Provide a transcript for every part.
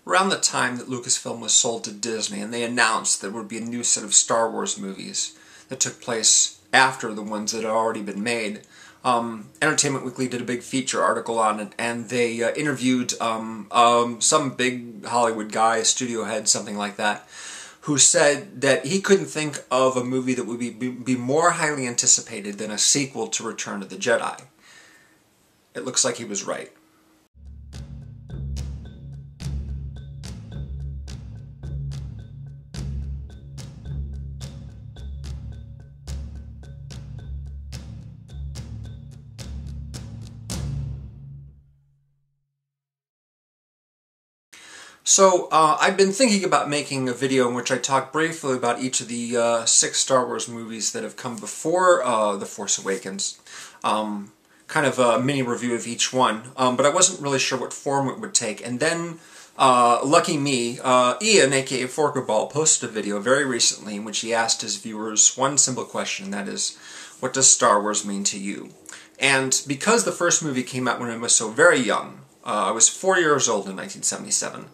Around the time that Lucasfilm was sold to Disney and they announced there would be a new set of Star Wars movies that took place after the ones that had already been made, Entertainment Weekly did a big feature article on it, and they interviewed some big Hollywood guy, studio head, something like that, who said that he couldn't think of a movie that would be more highly anticipated than a sequel to Return of the Jedi. It looks like he was right. So, I've been thinking about making a video in which I talk briefly about each of the 6 Star Wars movies that have come before The Force Awakens. Kind of a mini review of each one, but I wasn't really sure what form it would take. And then, lucky me, Ian, aka Forkerball, posted a video very recently in which he asked his viewers one simple question, and that is, what does Star Wars mean to you? And because the first movie came out when I was so very young, I was 4 years old in 1977.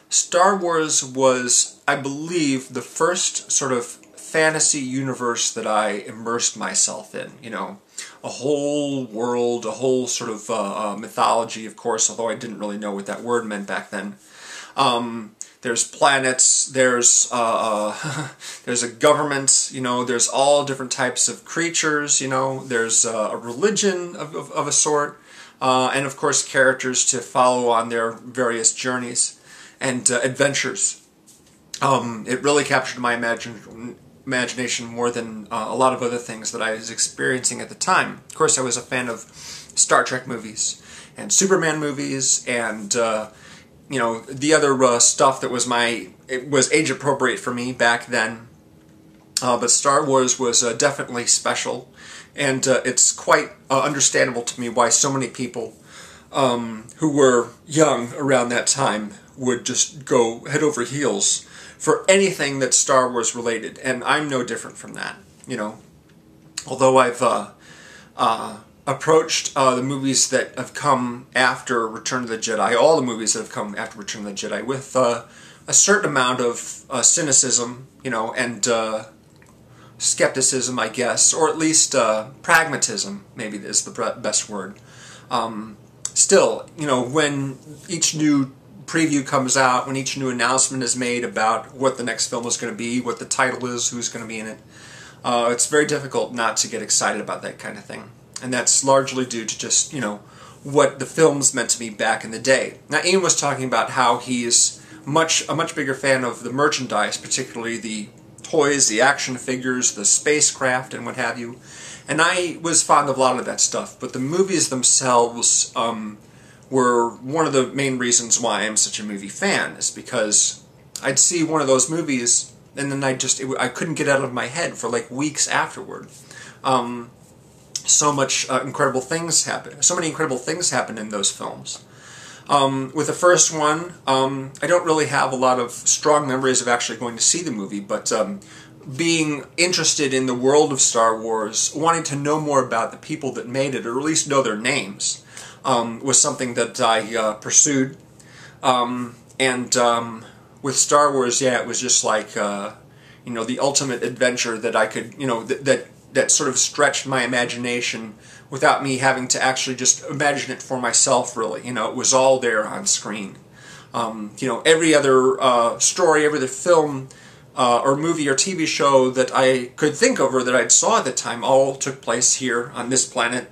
Star Wars was, I believe, the first sort of fantasy universe that I immersed myself in. You know, a whole world, a whole sort of mythology, of course, although I didn't really know what that word meant back then. There's planets, there's there's a government, you know, there's all different types of creatures, you know, there's a religion of a sort. And of course characters to follow on their various journeys and adventures. It really captured my imagination more than a lot of other things that I was experiencing at the time. Of course I was a fan of Star Trek movies and Superman movies and you know, the other stuff that was it was age appropriate for me back then. But Star Wars was definitely special. And it's quite understandable to me why so many people who were young around that time would just go head over heels for anything that's Star Wars related. And I'm no different from that, you know. Although I've approached the movies that have come after Return of the Jedi, all the movies that have come after Return of the Jedi, with a certain amount of cynicism, you know, and skepticism, I guess, or at least pragmatism, maybe is the best word. Still, you know, when each new preview comes out, when each new announcement is made about what the next film is going to be, what the title is, who's going to be in it, it's very difficult not to get excited about that kind of thing. And that's largely due to just, you know, what the films meant to me back in the day. Now, Ian was talking about how he is a much bigger fan of the merchandise, particularly the toys, the action figures, the spacecraft, and what have you. And I was fond of a lot of that stuff, but the movies themselves were one of the main reasons why I'm such a movie fan, is because I'd see one of those movies, and then I couldn't get out of my head for like weeks afterward. So much incredible things happen. So many incredible things happen in those films. With the first one, I don't really have a lot of strong memories of actually going to see the movie, but being interested in the world of Star Wars, wanting to know more about the people that made it, or at least know their names, was something that I pursued. With Star Wars, yeah, it was just like, you know, the ultimate adventure that I could, you know, that sort of stretched my imagination without me having to actually just imagine it for myself, really. You know, it was all there on screen. You know, every other story, every other film or movie or TV show that I could think of or that I saw at the time all took place here on this planet.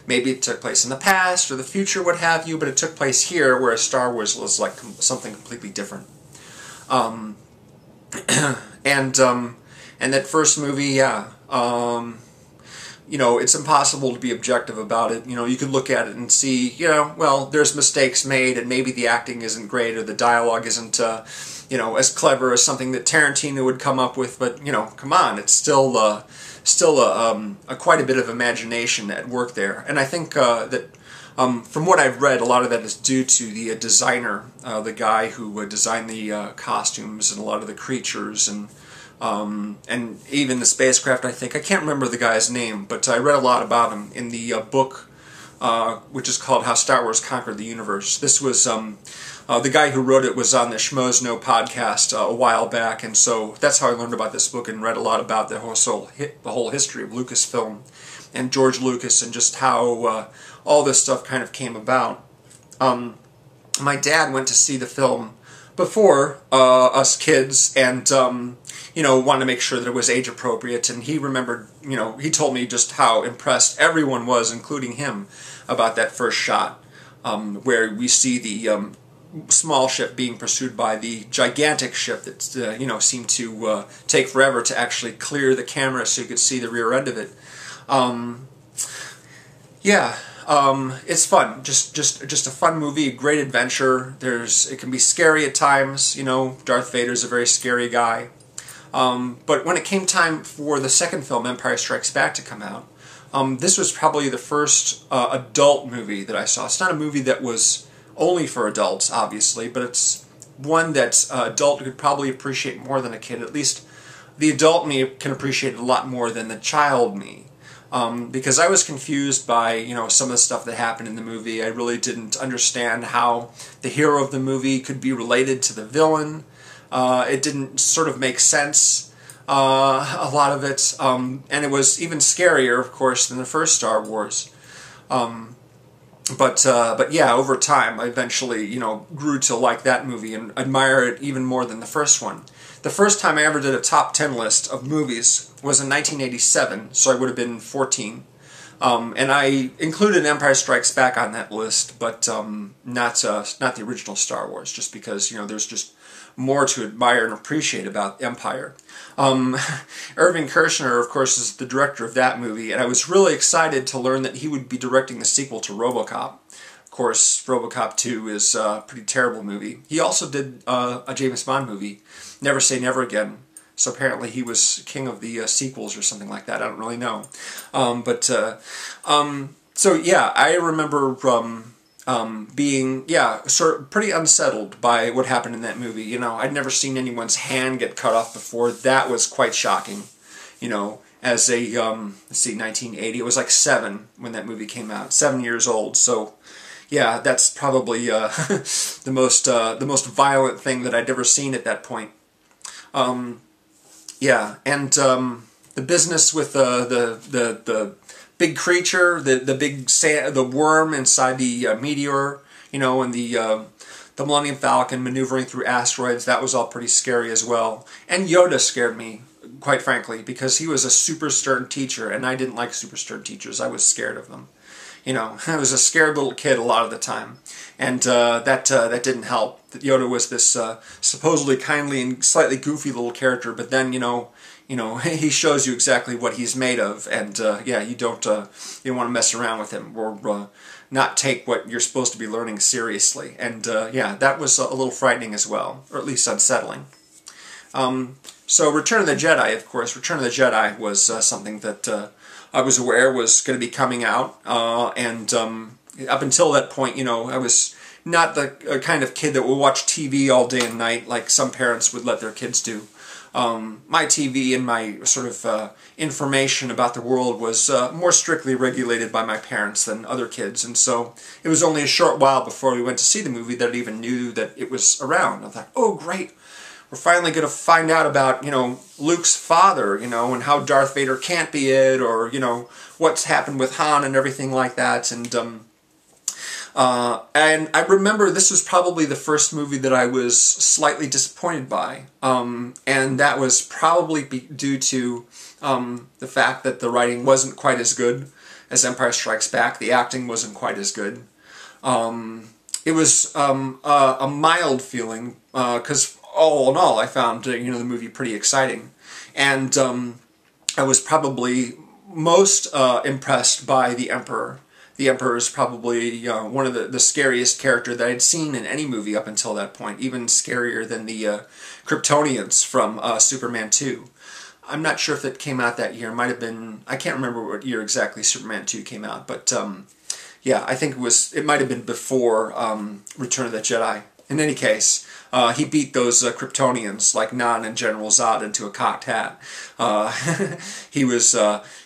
Maybe it took place in the past or the future, what have you, but it took place here, whereas Star Wars was like something completely different. And that first movie, yeah, you know, it's impossible to be objective about it. You know, you could look at it and see, you know, well, there's mistakes made, and maybe the acting isn't great, or the dialogue isn't, you know, as clever as something that Tarantino would come up with. But, you know, come on, it's still quite a bit of imagination at work there. And I think that from what I've read, a lot of that is due to the designer, the guy who designed the costumes and a lot of the creatures and even the spacecraft, I think. I can't remember the guy's name, but I read a lot about him in the book, which is called How Star Wars Conquered the Universe. This was The guy who wrote it was on the Schmoes Know podcast a while back, and so that's how I learned about this book and read a lot about the whole history of Lucasfilm and George Lucas and just how all this stuff kind of came about. My dad went to see the film before us kids, and wanted to make sure that it was age appropriate. And he remembered, he told me just how impressed everyone was, including him, about that first shot, where we see the small ship being pursued by the gigantic ship that seemed to take forever to actually clear the camera so you could see the rear end of it. It's fun. Just a fun movie, a great adventure. It can be scary at times. Darth Vader's a very scary guy. But when it came time for the second film, Empire Strikes Back, to come out, this was probably the first adult movie that I saw. It's not a movie that was only for adults, obviously, but it's one that adult could probably appreciate more than a kid. At least the adult me can appreciate it a lot more than the child me. Because I was confused by, some of the stuff that happened in the movie. I really didn't understand how the hero of the movie could be related to the villain. It didn't sort of make sense, a lot of it. And it was even scarier, of course, than the first Star Wars. But yeah, over time, I eventually, grew to like that movie and admire it even more than the first one. The first time I ever did a top 10 list of movies was in 1987, so I would have been 14. And I included Empire Strikes Back on that list, but not the original Star Wars, just because, there's just more to admire and appreciate about Empire. Irving Kershner, of course, is the director of that movie, and I was really excited to learn that he would be directing the sequel to RoboCop. Of course, RoboCop 2 is a pretty terrible movie. He also did a James Bond movie, Never Say Never Again. So apparently he was king of the sequels or something like that. I don't really know. So yeah, I remember being, sort of pretty unsettled by what happened in that movie. I'd never seen anyone's hand get cut off before. That was quite shocking. As a, let's see, 1980. It was like 7 when that movie came out. 7 years old. So yeah, that's probably the most violent thing that I'd ever seen at that point. The business with the big creature, the worm inside the meteor, and the Millennium Falcon maneuvering through asteroids, that was all pretty scary as well. And Yoda scared me, quite frankly, because he was a super stern teacher, and I didn't like super stern teachers. I was scared of them. I was a scared little kid a lot of the time, and that didn't help. Yoda was this supposedly kindly and slightly goofy little character, but then he shows you exactly what he's made of, and you don't want to mess around with him or not take what you're supposed to be learning seriously. And that was a little frightening as well, or at least unsettling. So Return of the Jedi, of course, Return of the Jedi was something that I was aware was going to be coming out, and up until that point, I was not the kind of kid that would watch TV all day and night like some parents would let their kids do. My TV and my sort of information about the world was more strictly regulated by my parents than other kids, and so it was only a short while before we went to see the movie that I even knew that it was around. I thought, oh great, we're finally going to find out about, Luke's father, and how Darth Vader can't be it, or, what's happened with Han and everything like that. And I remember this was probably the first movie that I was slightly disappointed by. And that was probably due to the fact that the writing wasn't quite as good as Empire Strikes Back. The acting wasn't quite as good. It was a mild feeling, because all in all, I found the movie pretty exciting, and I was probably most impressed by the Emperor. The Emperor is probably one of the scariest character that I'd seen in any movie up until that point, even scarier than the Kryptonians from Superman 2. I'm not sure if it came out that year. It might have been, I can't remember what year exactly Superman 2 came out, but yeah, I think it might have been before Return of the Jedi. In any case, He beat those Kryptonians like Nan and General Zod into a cocked hat. He was,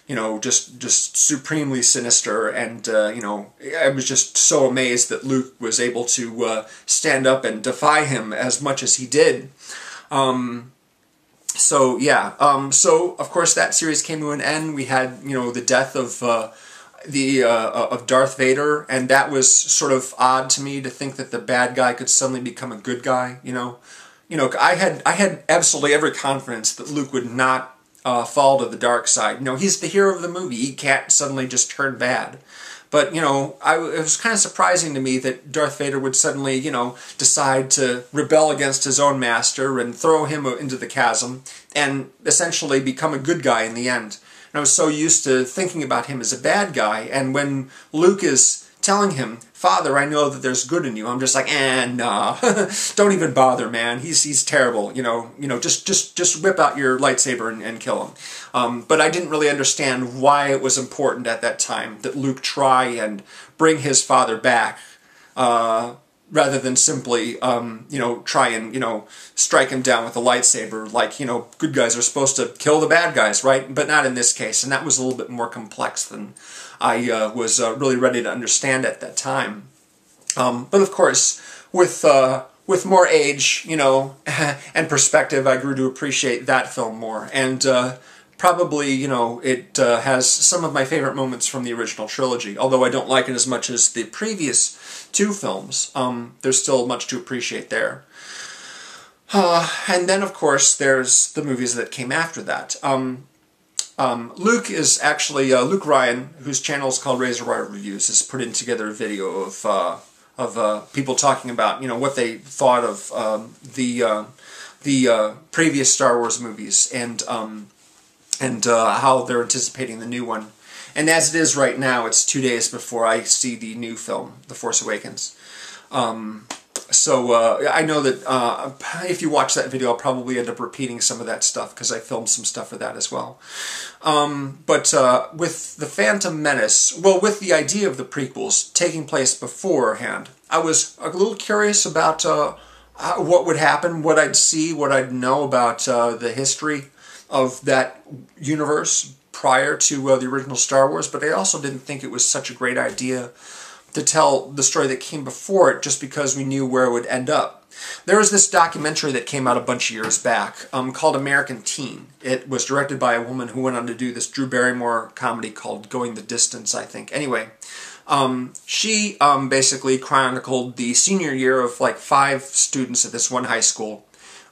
you know, just supremely sinister, and you know, I was just so amazed that Luke was able to stand up and defy him as much as he did. So yeah, so of course that series came to an end. We had, you know, the death of Darth Vader, and that was sort of odd to me, to think that the bad guy could suddenly become a good guy. You know, I had absolutely every confidence that Luke would not fall to the dark side. You know, he's the hero of the movie. He can't suddenly just turn bad. But, you know, it was kind of surprising to me that Darth Vader would suddenly, you know, decide to rebel against his own master and throw him into the chasm and essentially become a good guy in the end. And I was so used to thinking about him as a bad guy, and when Luke is telling him, "Father, I know that there's good in you," I'm just like, nah, don't even bother, man. He's terrible. You know, just whip out your lightsaber and kill him. But I didn't really understand why it was important at that time that Luke try and bring his father back, rather than simply, you know, try and, you know, strike him down with a lightsaber. Like, you know, good guys are supposed to kill the bad guys, right? But not in this case, and that was a little bit more complex than I was really ready to understand at that time. But of course, with more age, you know, and perspective, I grew to appreciate that film more. And probably, you know, it has some of my favorite moments from the original trilogy. Although I don't like it as much as the previous two films, there's still much to appreciate there. And then, of course, there's the movies that came after that. Luke is actually, Luke Ryan, whose channel is called Razor Wire Reviews, has put in together a video of people talking about, you know, what they thought of the previous Star Wars movies, and how they're anticipating the new one. And as it is right now, it's 2 days before I see the new film, The Force Awakens. So I know that if you watch that video, I'll probably end up repeating some of that stuff, because I filmed some stuff for that as well. But with The Phantom Menace, well, with the idea of the prequels taking place beforehand, I was a little curious about what would happen, what I'd see, what I'd know about the history of that universe prior to the original Star Wars, but I also didn't think it was such a great idea to tell the story that came before it just because we knew where it would end up. There was this documentary that came out a bunch of years back called American Teen. It was directed by a woman who went on to do this Drew Barrymore comedy called Going the Distance, I think. Anyway, she basically chronicled the senior year of like 5 students at this one high school.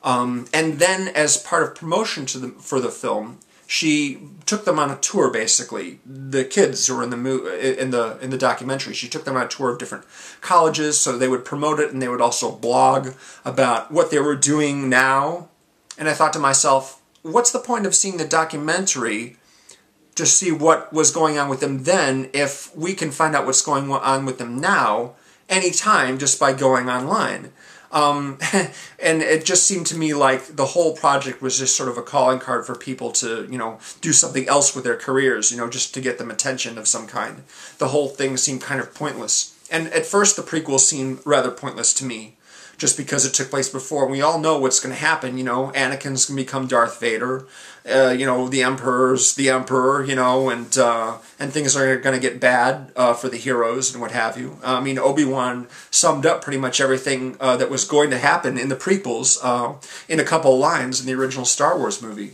And then, as part of promotion for the film, she took them on a tour. Basically, the kids who were in the documentary, she took them on a tour of different colleges, so they would promote it, and they would also blog about what they were doing now. And I thought to myself, what's the point of seeing the documentary to see what was going on with them then, if we can find out what's going on with them now anytime just by going online? And it just seemed to me like the whole project was just sort of a calling card for people to, you know, do something else with their careers, you know, just to get them attention of some kind. The whole thing seemed kind of pointless. And at first the prequel seemed rather pointless to me, just because it took place before. We all know what's going to happen, you know. Anakin's going to become Darth Vader, you know, the Emperor's the Emperor, you know, and things are going to get bad for the heroes and what have you. I mean, Obi-Wan summed up pretty much everything that was going to happen in the prequels in a couple of lines in the original Star Wars movie.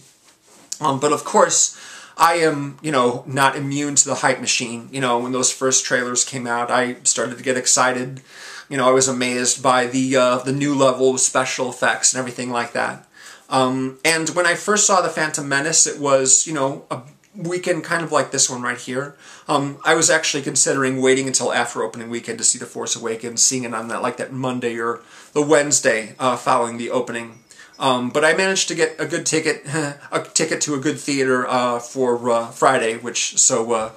But of course, I am, you know, not immune to the hype machine. You know, when those first trailers came out, I started to get excited. You know, I was amazed by the new level of special effects and everything like that. And when I first saw The Phantom Menace, it was, you know, a weekend kind of like this one right here. I was actually considering waiting until after opening weekend to see The Force Awakens, seeing it on that Monday or the Wednesday following the opening. But I managed to get a good ticket, to a good theater for Friday, which so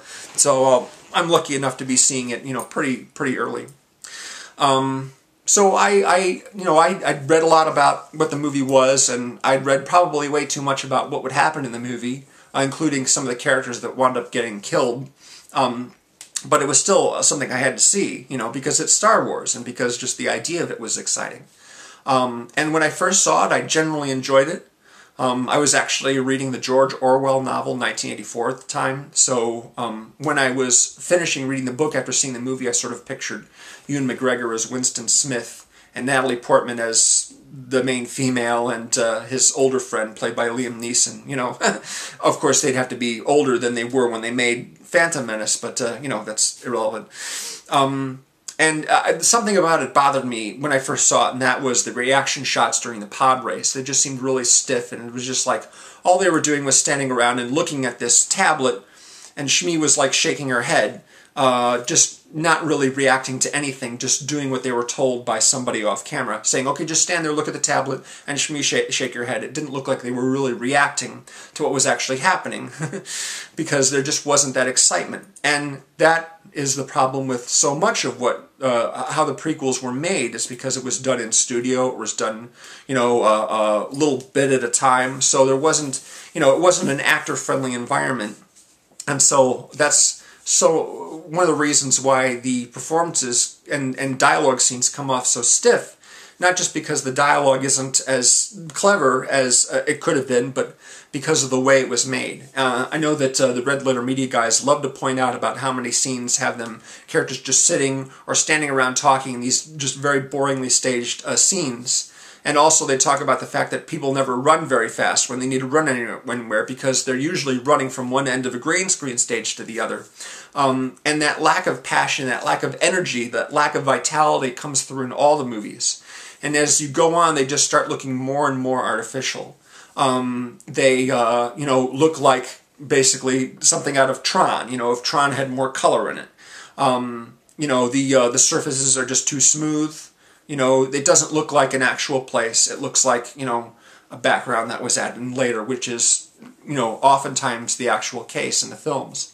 I'm lucky enough to be seeing it, you know, pretty early. So I'd read a lot about what the movie was, and I'd read probably way too much about what would happen in the movie, including some of the characters that wound up getting killed. But it was still something I had to see, you know, because it's Star Wars, and because just the idea of it was exciting. And when I first saw it, I generally enjoyed it. I was actually reading the George Orwell novel, 1984 at the time, so when I was finishing reading the book after seeing the movie, I sort of pictured Ewan McGregor as Winston Smith and Natalie Portman as the main female, and his older friend, played by Liam Neeson. You know, of course they'd have to be older than they were when they made Phantom Menace, but you know, that's irrelevant. And something about it bothered me when I first saw it, and that was the reaction shots during the pod race. They just seemed really stiff, and it was just like all they were doing was standing around and looking at this tablet, and Shmi was like shaking her head, just not really reacting to anything, just doing what they were told by somebody off camera, saying, okay, just stand there, look at the tablet, and Shmi shake your head. It didn't look like they were really reacting to what was actually happening, because there just wasn't that excitement. And that is the problem with so much of what, how the prequels were made, is because it was done in studio, it was done, you know, a little bit at a time, so there wasn't, you know, it wasn't an actor-friendly environment. And so that's one of the reasons why the performances and dialogue scenes come off so stiff. Not just because the dialogue isn't as clever as it could have been, but because of the way it was made. I know that the Red Letter Media guys love to point out about how many scenes have characters just sitting or standing around talking, these just very boringly staged scenes. And also they talk about the fact that people never run very fast when they need to run anywhere, because they're usually running from one end of a green screen stage to the other. And that lack of passion, that lack of energy, that lack of vitality comes through in all the movies. And as you go on, they just start looking more and more artificial. They, you know, look like basically something out of Tron, you know, if Tron had more color in it. You know, the surfaces are just too smooth. You know, it doesn't look like an actual place. It looks like, you know, a background that was added in later, which is, you know, oftentimes the actual case in the films.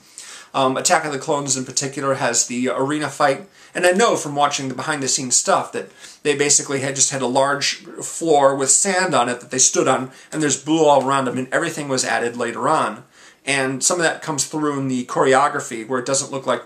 Attack of the Clones in particular has the arena fight, and I know from watching the behind-the-scenes stuff that they basically just had a large floor with sand on it that they stood on, and there's blue all around them, and everything was added later on. And some of that comes through in the choreography, where it doesn't look like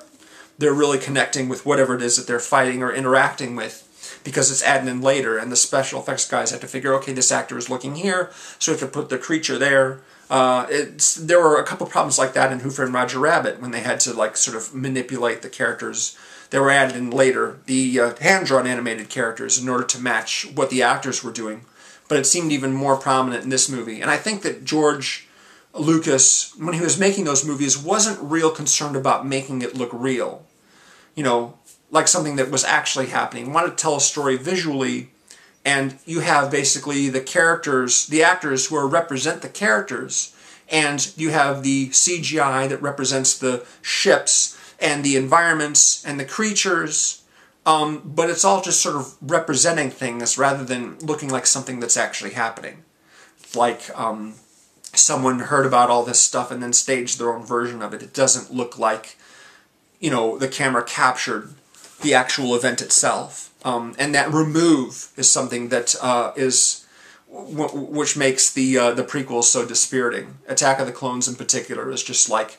they're really connecting with whatever it is that they're fighting or interacting with, because it's added in later, and the special effects guys have to figure, okay, this actor is looking here, so we have to put the creature there. There were a couple problems like that in Who Framed Roger Rabbit, when they had to like sort of manipulate the characters that were added in later, the hand-drawn animated characters, in order to match what the actors were doing. But it seemed even more prominent in this movie. And I think that George Lucas, when he was making those movies, wasn't real concerned about making it look real. You know, like something that was actually happening. He wanted to tell a story visually, and you have basically the characters, the actors who represent the characters, and you have the CGI that represents the ships and the environments and the creatures, but it's all just sort of representing things rather than looking like something that's actually happening. Like someone heard about all this stuff and then staged their own version of it. It doesn't look like, you know, the camera captured the actual event itself. And that remove is something that which makes the prequels so dispiriting. Attack of the Clones in particular is just like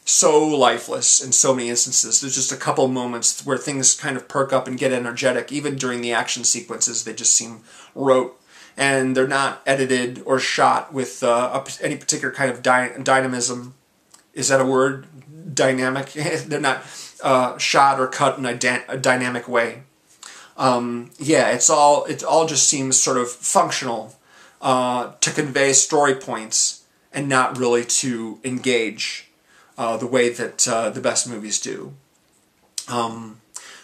so lifeless in so many instances. There's just a couple moments where things kind of perk up and get energetic. Even during the action sequences, they just seem rote. And they're not edited or shot with any particular kind of dynamism. Is that a word? Dynamic? They're not shot or cut in a dynamic way. Yeah, it all just seems sort of functional to convey story points and not really to engage the way that the best movies do.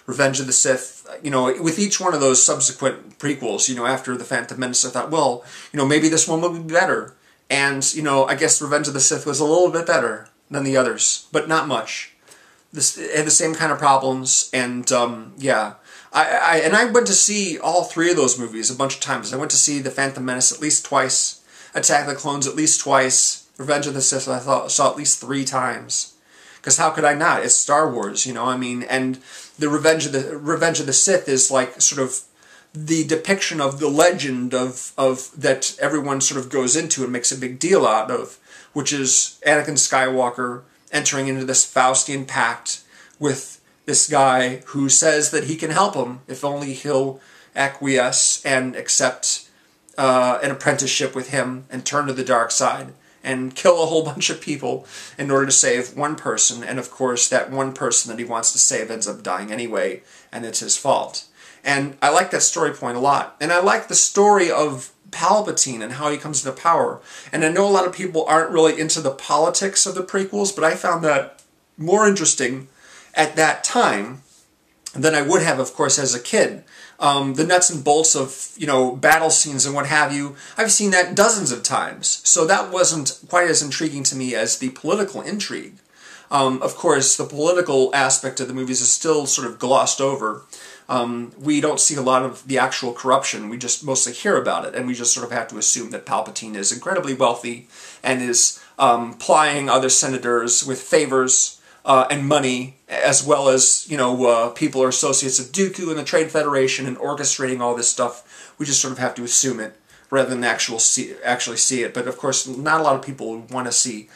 Revenge of the Sith, you know, with each one of those subsequent prequels, you know, after The Phantom Menace, I thought, well, you know, maybe this one will be better. And, you know, I guess Revenge of the Sith was a little bit better than the others, but not much. It had the same kind of problems, and, yeah. I went to see all three of those movies a bunch of times. I went to see The Phantom Menace at least twice, Attack of the Clones at least twice, Revenge of the Sith I saw at least 3 times. Because how could I not? It's Star Wars, you know, I mean, and the Revenge of the Sith is like sort of the depiction of the legend of that everyone sort of goes into and makes a big deal out of, which is Anakin Skywalker entering into this Faustian pact with this guy who says that he can help him if only he'll acquiesce and accept an apprenticeship with him and turn to the dark side and kill a whole bunch of people in order to save one person, and of course that one person that he wants to save ends up dying anyway, and it's his fault. And I like that story point a lot. And I like the story of Palpatine and how he comes into power. And I know a lot of people aren't really into the politics of the prequels, but I found that more interesting at that time than I would have, of course, as a kid. The nuts and bolts of, battle scenes and what have you, I've seen that dozens of times. So that wasn't quite as intriguing to me as the political intrigue. Of course, the political aspect of the movies is still sort of glossed over. We don't see a lot of the actual corruption. We just mostly hear about it, and we just sort of have to assume that Palpatine is incredibly wealthy and is plying other senators with favors and money, as well as, people or associates of Dooku and the Trade Federation and orchestrating all this stuff. We just sort of have to assume it rather than actually see it. But of course, not a lot of people want to see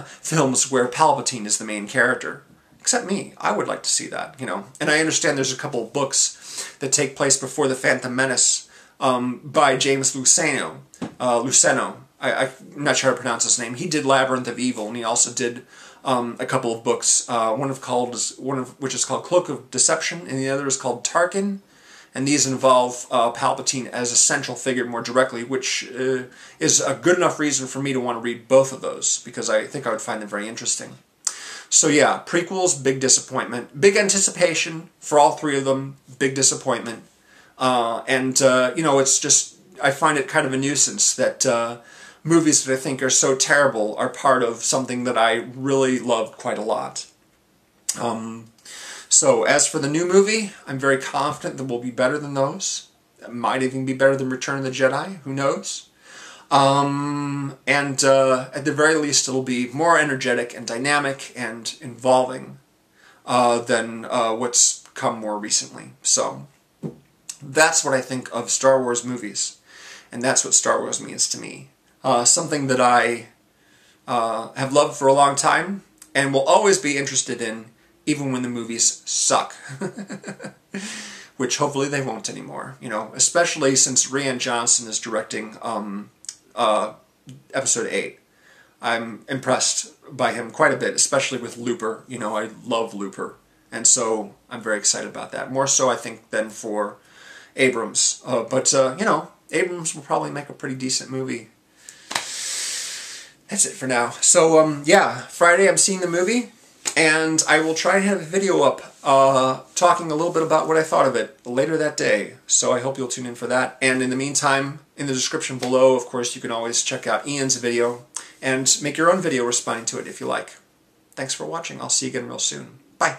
films where Palpatine is the main character. Except me. I would like to see that, And I understand there's a couple of books that take place before The Phantom Menace by James Luceno. I'm not sure how to pronounce his name. He did Labyrinth of Evil, and he also did a couple of books. One of which is called Cloak of Deception, and the other is called Tarkin. And these involve Palpatine as a central figure more directly, which is a good enough reason for me to want to read both of those, because I think I would find them very interesting. So yeah, prequels, big disappointment. Big anticipation for all three of them, big disappointment. It's just, I find it kind of a nuisance that movies that I think are so terrible are part of something that I really loved quite a lot. So as for the new movie, I'm very confident that we'll be better than those. It might even be better than Return of the Jedi, who knows? At the very least, it'll be more energetic and dynamic and involving than what's come more recently. So that's what I think of Star Wars movies, and that's what Star Wars means to me. Something that I have loved for a long time and will always be interested in, even when the movies suck. Which hopefully they won't anymore, especially since Rian Johnson is directing Episode 8. I'm impressed by him quite a bit, especially with Looper. I love Looper, and so I'm very excited about that. More so, I think, than for Abrams. Abrams will probably make a pretty decent movie. That's it for now. So, Friday I'm seeing the movie, and I will try and have a video up talking a little bit about what I thought of it later that day. So I hope you'll tune in for that. And in the meantime, in the description below, of course, you can always check out Ian's video and make your own video responding to it if you like. Thanks for watching. I'll see you again real soon. Bye.